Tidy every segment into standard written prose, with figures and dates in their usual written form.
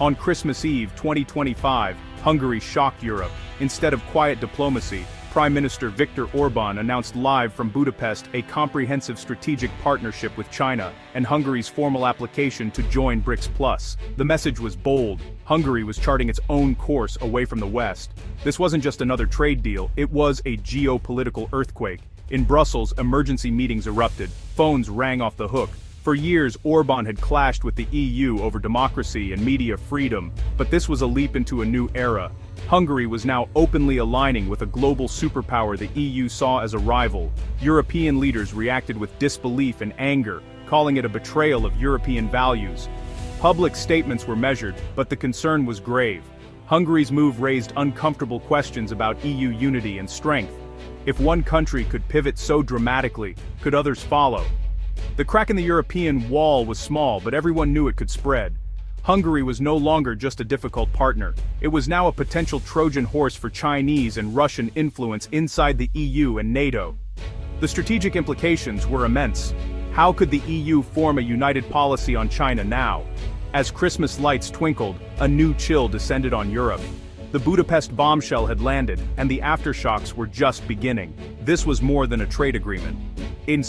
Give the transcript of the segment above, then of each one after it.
On Christmas Eve 2025, Hungary shocked Europe. Instead of quiet diplomacy, Prime Minister Viktor Orbán announced live from Budapest a comprehensive strategic partnership with China and Hungary's formal application to join BRICS+. The message was bold. Hungary was charting its own course away from the West. This wasn't just another trade deal, it was a geopolitical earthquake. In Brussels, emergency meetings erupted, phones rang off the hook. For years, Orbán had clashed with the EU over democracy and media freedom, but this was a leap into a new era. Hungary was now openly aligning with a global superpower the EU saw as a rival. European leaders reacted with disbelief and anger, calling it a betrayal of European values. Public statements were measured, but the concern was grave. Hungary's move raised uncomfortable questions about EU unity and strength. If one country could pivot so dramatically, could others follow? The crack in the European wall was small, but everyone knew it could spread. Hungary was no longer just a difficult partner. It was now a potential Trojan horse for Chinese and Russian influence inside the EU and NATO. The strategic implications were immense. How could the EU form a united policy on China now? As Christmas lights twinkled, a new chill descended on Europe. The Budapest bombshell had landed, and the aftershocks were just beginning. This was more than a trade agreement. In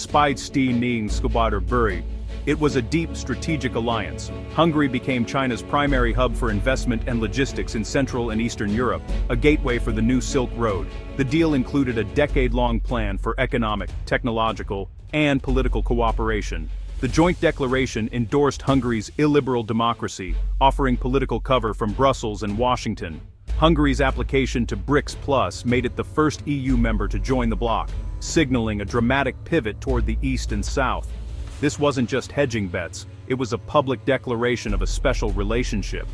it was a deep strategic alliance. Hungary became China's primary hub for investment and logistics in Central and Eastern Europe, a gateway for the new Silk Road. The deal included a decade-long plan for economic, technological, and political cooperation. The joint declaration endorsed Hungary's illiberal democracy, offering political cover from Brussels and Washington. Hungary's application to BRICS+ made it the first EU member to join the bloc, signaling a dramatic pivot toward the East and South. This wasn't just hedging bets, it was a public declaration of a special relationship.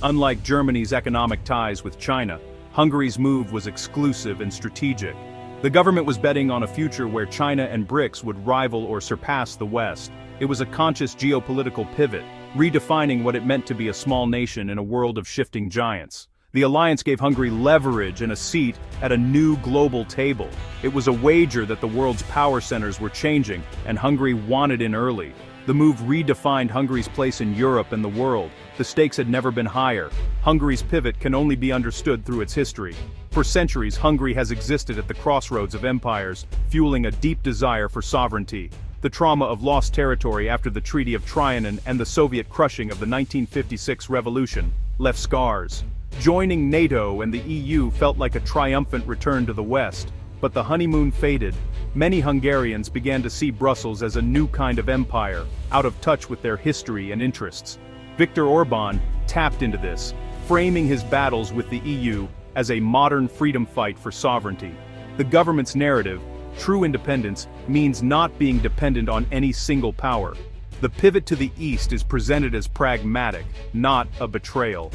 Unlike Germany's economic ties with China, Hungary's move was exclusive and strategic. The government was betting on a future where China and BRICS would rival or surpass the West. It was a conscious geopolitical pivot, redefining what it meant to be a small nation in a world of shifting giants. The alliance gave Hungary leverage and a seat at a new global table. It was a wager that the world's power centers were changing, and Hungary wanted in early. The move redefined Hungary's place in Europe and the world. The stakes had never been higher. Hungary's pivot can only be understood through its history. For centuries, Hungary has existed at the crossroads of empires, fueling a deep desire for sovereignty. The trauma of lost territory after the Treaty of Trianon and the Soviet crushing of the 1956 revolution left scars. Joining NATO and the EU felt like a triumphant return to the West, but the honeymoon faded. Many Hungarians began to see Brussels as a new kind of empire, out of touch with their history and interests. Viktor Orbán tapped into this, framing his battles with the EU as a modern freedom fight for sovereignty. The government's narrative, true independence, means not being dependent on any single power. The pivot to the East is presented as pragmatic, not a betrayal.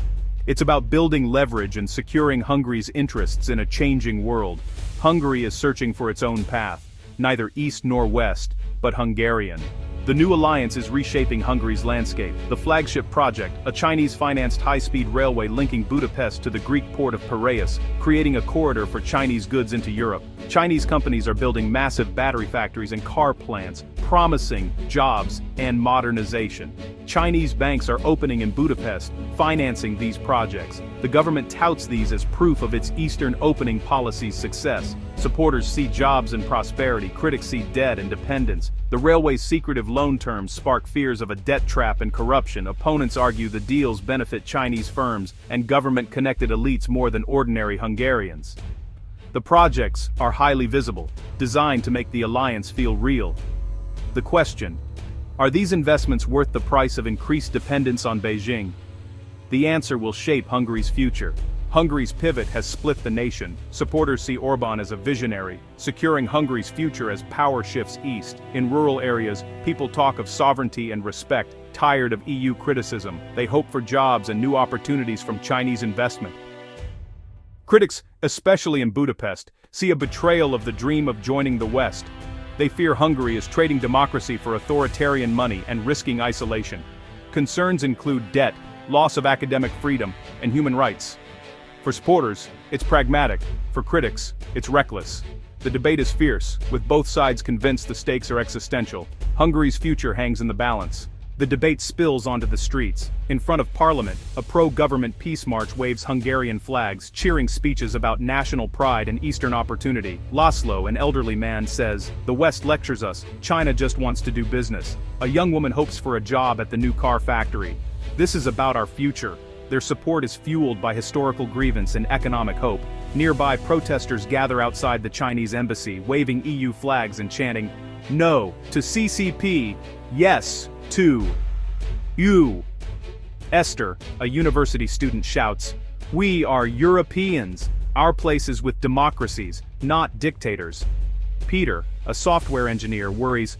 It's about building leverage and securing Hungary's interests in a changing world. Hungary is searching for its own path, neither East nor West, but Hungarian. The new alliance is reshaping Hungary's landscape. The flagship project, a Chinese-financed high-speed railway linking Budapest to the Greek port of Piraeus, creating a corridor for Chinese goods into Europe. Chinese companies are building massive battery factories and car plants, promising jobs and modernization. Chinese banks are opening in Budapest, financing these projects. The government touts these as proof of its Eastern opening policy's success. Supporters see jobs and prosperity, critics see debt and dependence. The railway's secretive loan terms spark fears of a debt trap and corruption. Opponents argue the deals benefit Chinese firms and government-connected elites more than ordinary Hungarians. The projects are highly visible, designed to make the alliance feel real. The question: are these investments worth the price of increased dependence on Beijing? The answer will shape Hungary's future. Hungary's pivot has split the nation. Supporters see Orbán as a visionary, securing Hungary's future as power shifts east. In rural areas, people talk of sovereignty and respect. Tired of EU criticism, they hope for jobs and new opportunities from Chinese investment. Critics, especially in Budapest, see a betrayal of the dream of joining the West. They fear Hungary is trading democracy for authoritarian money and risking isolation. Concerns include debt, loss of academic freedom, and human rights. For supporters, it's pragmatic. For critics, it's reckless. The debate is fierce, with both sides convinced the stakes are existential. Hungary's future hangs in the balance. The debate spills onto the streets. In front of parliament, a pro-government peace march waves Hungarian flags, cheering speeches about national pride and Eastern opportunity. Laszlo, an elderly man, says, "The West lectures us, China just wants to do business." A young woman hopes for a job at the new car factory. This is about our future. Their support is fueled by historical grievance and economic hope. Nearby, protesters gather outside the Chinese embassy, waving EU flags and chanting, "No to CCP, yes to you." Esther, a university student, shouts, "We are Europeans. Our place is with democracies, not dictators." Peter, a software engineer, worries,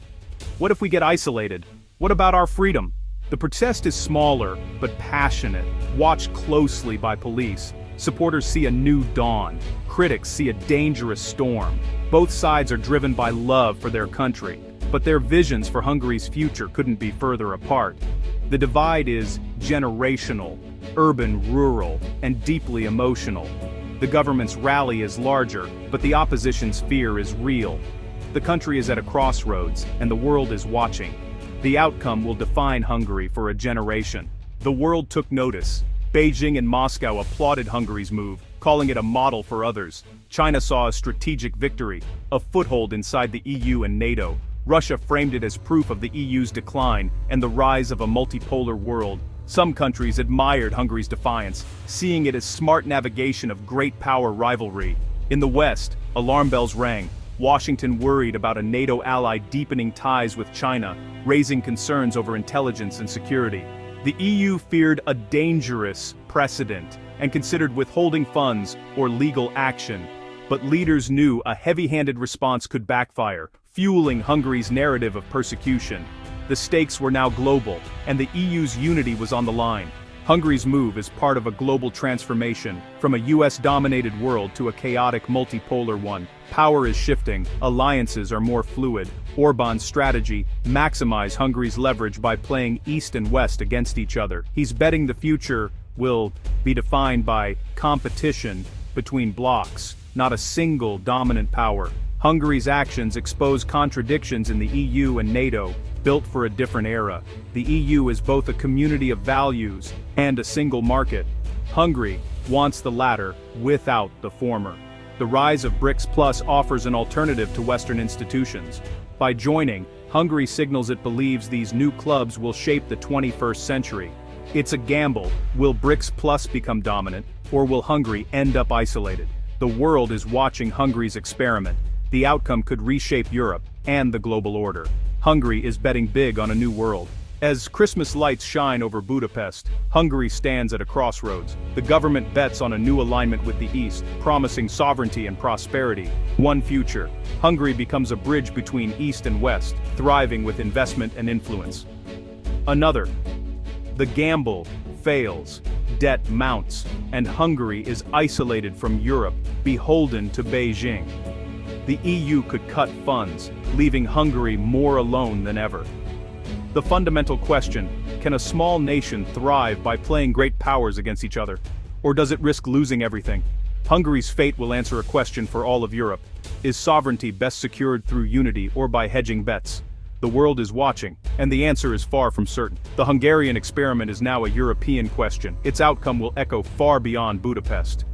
"What if we get isolated? What about our freedom?" The protest is smaller, but passionate, watched closely by police. Supporters see a new dawn. Critics see a dangerous storm. Both sides are driven by love for their country, but their visions for Hungary's future couldn't be further apart. The divide is generational, urban-rural, and deeply emotional. The government's rally is larger, but the opposition's fear is real. The country is at a crossroads, and the world is watching. The outcome will define Hungary for a generation. The world took notice. Beijing and Moscow applauded Hungary's move, calling it a model for others. China saw a strategic victory, a foothold inside the EU and NATO. Russia framed it as proof of the EU's decline and the rise of a multipolar world. Some countries admired Hungary's defiance, seeing it as smart navigation of great power rivalry. In the West, alarm bells rang. Washington worried about a NATO ally deepening ties with China, raising concerns over intelligence and security. The EU feared a dangerous precedent and considered withholding funds or legal action. But leaders knew a heavy-handed response could backfire, fueling Hungary's narrative of persecution. The stakes were now global, and the EU's unity was on the line. Hungary's move is part of a global transformation, from a US-dominated world to a chaotic multipolar one. Power is shifting, alliances are more fluid. Orbán's strategy: maximize Hungary's leverage by playing East and West against each other. He's betting the future will be defined by competition between blocs, not a single dominant power. Hungary's actions expose contradictions in the EU and NATO, built for a different era. The EU is both a community of values and a single market. Hungary wants the latter without the former. The rise of BRICS Plus offers an alternative to Western institutions. By joining, Hungary signals it believes these new clubs will shape the 21st century. It's a gamble. Will BRICS Plus become dominant, or will Hungary end up isolated? The world is watching Hungary's experiment. The outcome could reshape Europe and the global order. Hungary is betting big on a new world. As Christmas lights shine over Budapest, Hungary stands at a crossroads. The government bets on a new alignment with the East, promising sovereignty and prosperity. One future. Hungary becomes a bridge between East and West, thriving with investment and influence. Another. The gamble fails. Debt mounts, and Hungary is isolated from Europe, beholden to Beijing. The EU could cut funds, leaving Hungary more alone than ever. The fundamental question: can a small nation thrive by playing great powers against each other? Or does it risk losing everything? Hungary's fate will answer a question for all of Europe. Is sovereignty best secured through unity or by hedging bets? The world is watching, and the answer is far from certain. The Hungarian experiment is now a European question. Its outcome will echo far beyond Budapest.